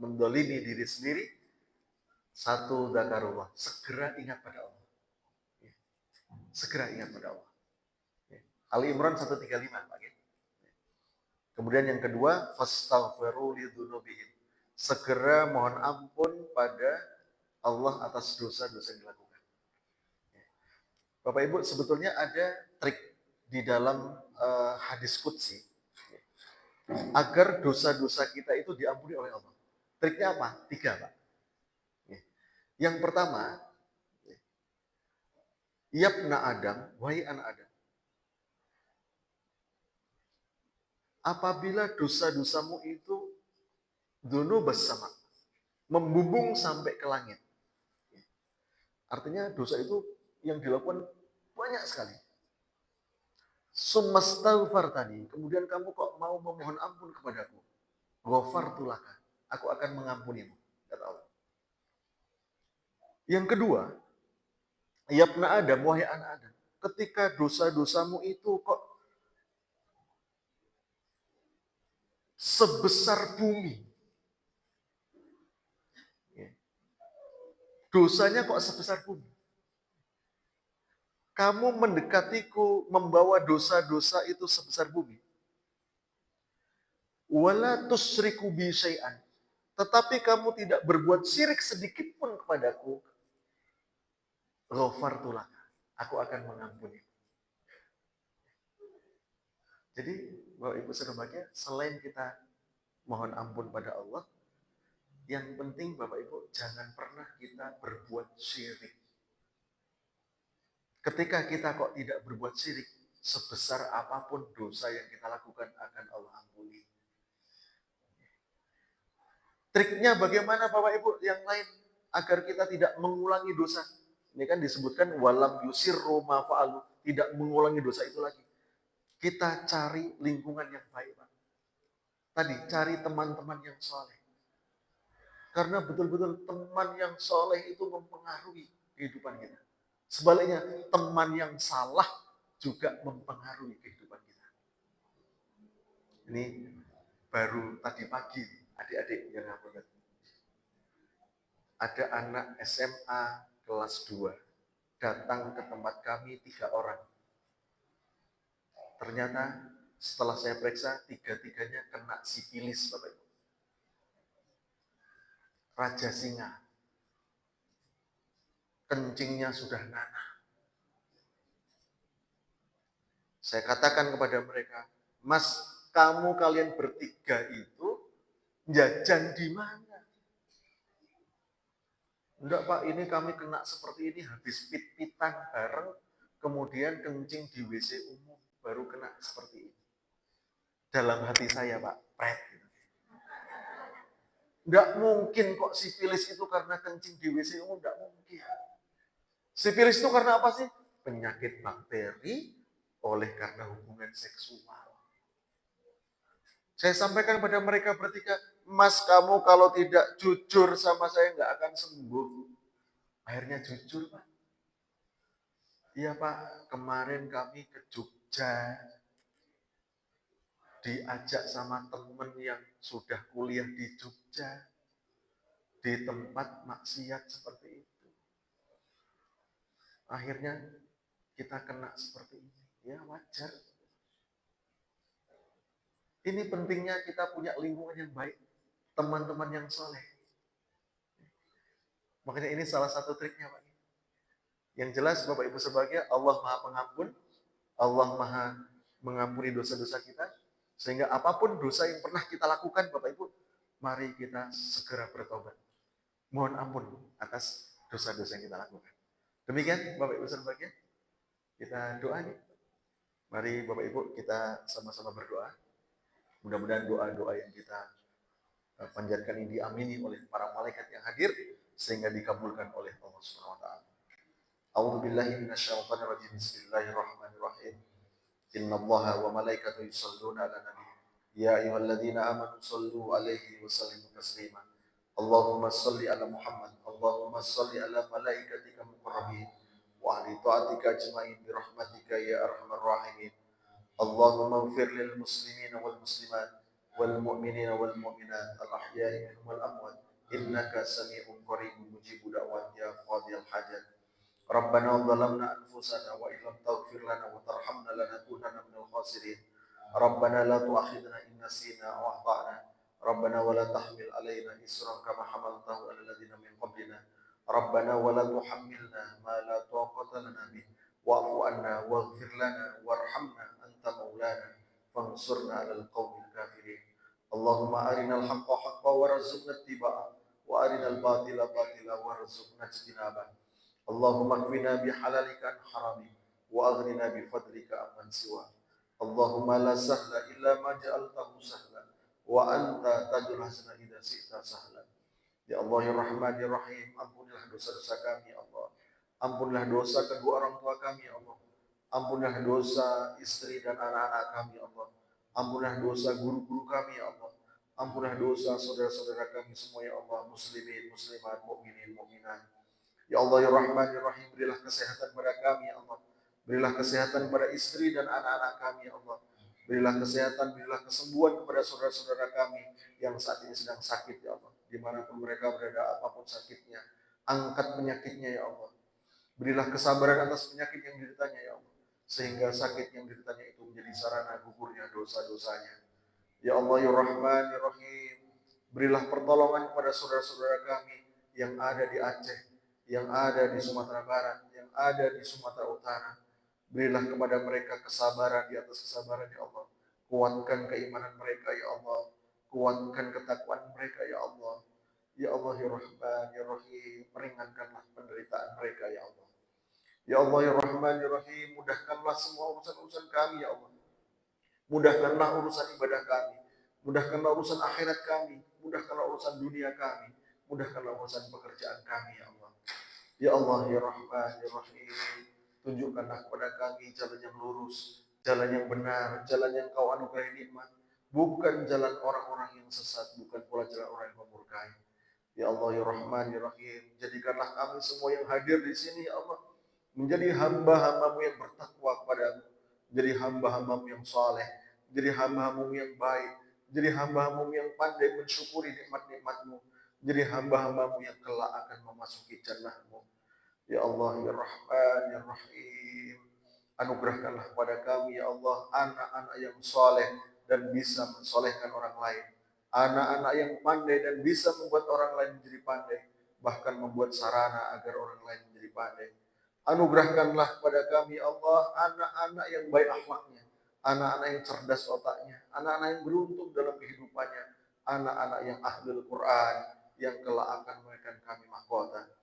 mendolimi diri sendiri, satu dzakarullah, segera ingat pada Allah. Segera ingat pada Allah. Ali Imran 135, Pak. Kemudian yang kedua, fastaghfiru lidzunubihim, segera mohon ampun pada Allah atas dosa-dosa yang dilakukan. Bapak Ibu, sebetulnya ada trik di dalam hadis qudsi agar dosa-dosa kita itu diampuni oleh Allah. Triknya apa? 3, Pak. Yang pertama, yabna Adam, wahai anak Adam, apabila dosa-dosamu itu dzunubas sama, membumbung sampai ke langit. Artinya dosa itu yang dilakukan banyak sekali. Summastaghfartani, kemudian kamu kok mau memohon ampun kepadaku. Ghafartu laka, aku akan mengampunimu, kata Allah. Yang kedua, yabna Adam, wahai anak Adam, ketika dosa-dosamu itu kok sebesar bumi. Dosanya kok sebesar bumi. Kamu mendekatiku membawa dosa-dosa itu sebesar bumi. Wala tusyriku bi syai'an. Tetapi kamu tidak berbuat syirik sedikit pun kepadaku. Ghafartu laka, aku akan mengampuni. Jadi, Bapak Ibu Saudara, selain kita mohon ampun pada Allah, yang penting Bapak Ibu jangan pernah kita berbuat syirik. Ketika kita kok tidak berbuat syirik, sebesar apapun dosa yang kita lakukan akan Allah ampuni. Triknya bagaimana Bapak Ibu yang lain agar kita tidak mengulangi dosa? Ini kan disebutkan walam yusirru ma fa'alu, tidak mengulangi dosa itu lagi. Kita cari lingkungan yang baik, Pak. Tadi cari teman-teman yang soleh. Karena betul-betul teman yang soleh itu mempengaruhi kehidupan kita. Sebaliknya, teman yang salah juga mempengaruhi kehidupan kita. Ini baru tadi pagi, adik-adik yang ngapun. Ada anak SMA kelas 2 datang ke tempat kami 3 orang. Ternyata setelah saya periksa, 3-3-nya kena sifilis, Bapak Ibu. Raja singa. Kencingnya sudah nanah. Saya katakan kepada mereka, Mas, kalian bertiga itu jajan di mana? Enggak Pak, ini kami kena seperti ini habis pit-pitan bareng, kemudian kencing di WC umum, baru kena seperti ini. Dalam hati saya Pak, pret. Enggak mungkin kok sifilis itu karena kencing di WC umum, enggak mungkin. Sifilis itu karena apa sih? Penyakit bakteri oleh karena hubungan seksual. Saya sampaikan pada mereka bertiga, Mas kamu kalau tidak jujur sama saya nggak akan sembuh. Akhirnya jujur Pak. Iya Pak, kemarin kami ke Jogja, diajak sama temen yang sudah kuliah di Jogja, di tempat maksiat seperti itu. Akhirnya kita kena seperti ini. Ya wajar. Ini pentingnya kita punya lingkungan yang baik, teman-teman yang soleh. Makanya ini salah satu triknya Pak. Yang jelas Bapak Ibu sebagai Allah Maha Pengampun, Allah Maha mengampuni dosa-dosa kita, sehingga apapun dosa yang pernah kita lakukan Bapak Ibu, mari kita segera bertobat. Mohon ampun atas dosa-dosa yang kita lakukan. Demikian Bapak Ibu sebagai kita doa nih. Mari Bapak Ibu kita sama-sama berdoa. Mudah-mudahan doa-doa yang kita panjatkan ini diamini oleh para malaikat yang hadir sehingga dikabulkan oleh Allah Subhanahu wa taala. A'udzu billahi minasyaitonir rajim. Bismillahirrahmanirrahim. Innallaha wa malaikatahu yusholluna 'alan nabi. Ya ayyuhalladzina amanu shallu 'alaihi wa sallimu taslima. Allahumma shalli 'ala Muhammad. Allahumma shalli 'ala malaikatika muqarrabin wa ahli ta'atika ajma'in bi rahmatika ya arhamar rahimin. Allahumma ighfir lil muslimina wal muslimat wal mu'minina wal mu'minat al ahya'i minhum wal amwat innaka sami'un qaribun mujibud da'wat ya qadiyal hajat. Rabbana zalamna anfusana wa illam taghfir lana wa tarhamna lanakunanna minal khasirin. Rabbana la tu'akhidna in nasina aw akhtana. Rabbana wa la tahmil alaina isran kama hamaltahu 'alal ladzina min qablina. Rabbana wa la tuhammilna ma la taqata lana bih. Wa'fu 'anna waghfir lana warhamna anta maulana fansurna 'alal qaumil kafirin. Allahumma arinal haqqa haqqan warzuqna ittiba'ah wa arinal batila batila warzuqna ijtinabah. Allahumma kfina bihalalika an haramik wa aghnina bifadlika amman siwa. Allahumma la sahla illa ma ja'altahu sahla wa anta taj'alul hazna idza syi'ta sahla. Ya Allah ya Rahman ya Rahim, ampunilah dosa-dosa kami ya Allah. Ampunilah dosa kedua orang tua kami ya Allah. Ampunilah dosa istri dan anak-anak kami ya Allah. Ampunilah dosa guru-guru kami ya Allah. Ampunilah dosa saudara-saudara kami semua ya Allah, muslimin, muslimat, mukminin, mukminat. Ya Allah ya Rahman ya Rahim, berilah kesehatan pada kami ya Allah. Berilah kesehatan pada istri dan anak-anak kami ya Allah. Berilah kesehatan, berilah kesembuhan kepada saudara-saudara kami yang saat ini sedang sakit ya Allah. Dimanapun mereka berada, apapun sakitnya, angkat penyakitnya ya Allah. Berilah kesabaran atas penyakit yang dideritanya ya Allah, sehingga sakit yang dideritanya itu menjadi sarana gugurnya dosa-dosanya. Ya Allah ya Rahman ya Rahim, berilah pertolongan kepada saudara-saudara kami yang ada di Aceh, yang ada di Sumatera Barat, yang ada di Sumatera Utara. Berilah kepada mereka kesabaran di atas kesabaran ya Allah. Kuatkan keimanan mereka ya Allah. Kuatkan ketakwaan mereka ya Allah. Ya Allah ya Rahman ya Rahim, meringankanlah penderitaan mereka ya Allah. Ya Allah ya Rahman ya Rahim, mudahkanlah semua urusan-urusan kami ya Allah. Mudahkanlah urusan ibadah kami. Mudahkanlah urusan akhirat kami. Mudahkanlah urusan dunia kami. Mudahkanlah urusan pekerjaan kami ya Allah. Ya Allah ya Rahman ya Rahim, tunjukkanlah kepada kami jalan yang lurus, jalan yang benar, jalan yang kau anugerahi nikmat, bukan jalan orang-orang yang sesat, bukan pula jalan orang yang memurkai. Ya Allah ya Rahman ya Rahim, jadikanlah kami semua yang hadir di sini ya Allah menjadi hamba-hambamu yang bertakwa kepadamu, menjadi hamba-hambamu yang saleh, menjadi hamba-hambamu yang baik, menjadi hamba-hambamu yang pandai mensyukuri nikmat-nikmatmu, menjadi hamba-hambamu yang kelak akan memasuki jannahmu. Ya Allah ya Rahman ya Rahim, anugerahkanlah kepada kami ya Allah anak-anak yang saleh dan bisa mensolehkan orang lain, anak-anak yang pandai dan bisa membuat orang lain menjadi pandai, bahkan membuat sarana agar orang lain menjadi pandai. Anugerahkanlah kepada kami ya Allah anak-anak yang baik akhlaknya, anak-anak yang cerdas otaknya, anak-anak yang beruntung dalam kehidupannya, anak-anak yang ahlul Quran yang kelak akan memberikan kami mahkota.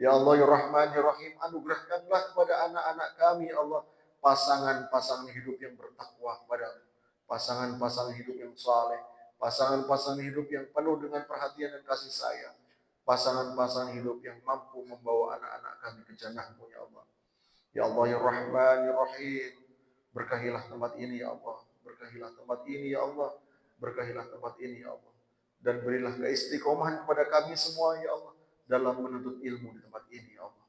Ya Allah ya Rahman ya Rahim, anugerahkanlah kepada anak-anak kami ya Allah pasangan-pasangan hidup yang bertakwa kepada pasangan-pasangan hidup yang saleh, pasangan-pasangan hidup yang penuh dengan perhatian dan kasih sayang, pasangan-pasangan hidup yang mampu membawa anak-anak kami ke jannah-Mu ya Allah. Ya Allah ya Rahman ya Rahim, berkahilah tempat ini ya Allah, berkahilah tempat ini ya Allah, berkahilah tempat ini ya Allah, dan berilah keistiqomahan kepada kami semua ya Allah dalam menuntut ilmu di tempat ini ya Allah.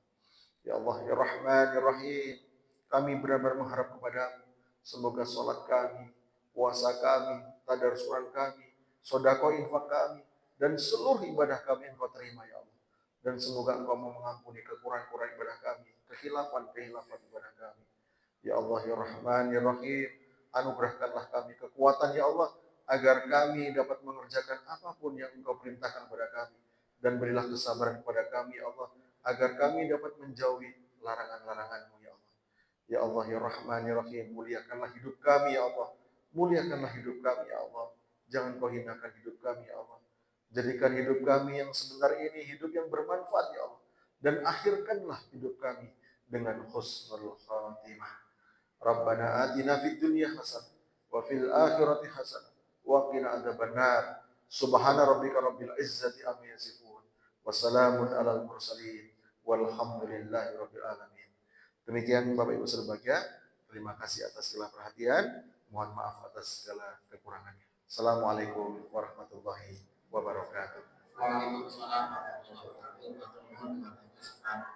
Ya Allah ya Rahman ya Rahim, kami benar-benar mengharap kepada-Mu, semoga sholat kami, puasa kami, tadarus Quran kami, sedekah infak kami, dan seluruh ibadah kami Engkau terima ya Allah. Dan semoga Engkau mau mengampuni kekurangan-kekurangan ibadah kami, kehilafan-kehilafan ibadah kami. Ya Allah ya Rahman ya Rahim, anugerahkanlah kami kekuatan ya Allah, agar kami dapat mengerjakan apapun yang Engkau perintahkan kepada kami. Dan berilah kesabaran kepada kami ya Allah, agar kami dapat menjauhi larangan-larangan-Mu ya Allah. Ya Allah ya Rahman ya Rahim, muliakanlah hidup kami ya Allah. Muliakanlah hidup kami ya Allah. Jangan Kau hinakan hidup kami ya Allah. Jadikan hidup kami yang sebentar ini hidup yang bermanfaat ya Allah. Dan akhirkanlah hidup kami dengan husnul khatimah. Rabbana atina fid dunya hasanah wa fil akhirati hasanah wa qina adzabannar. Subhana rabbika rabbil izzati amma yasifun. Wassalamun alal mursalin. Walhamdulillahi rabbil alamin. Demikian Bapak Ibu berbahagia. Terima kasih atas segala perhatian. Mohon maaf atas segala kekurangannya. Assalamualaikum warahmatullahi wabarakatuh. Waalaikumsalam warahmatullahi wabarakatuh.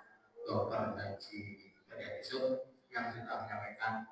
Jawaban dari pada esok yang sudah menyampaikan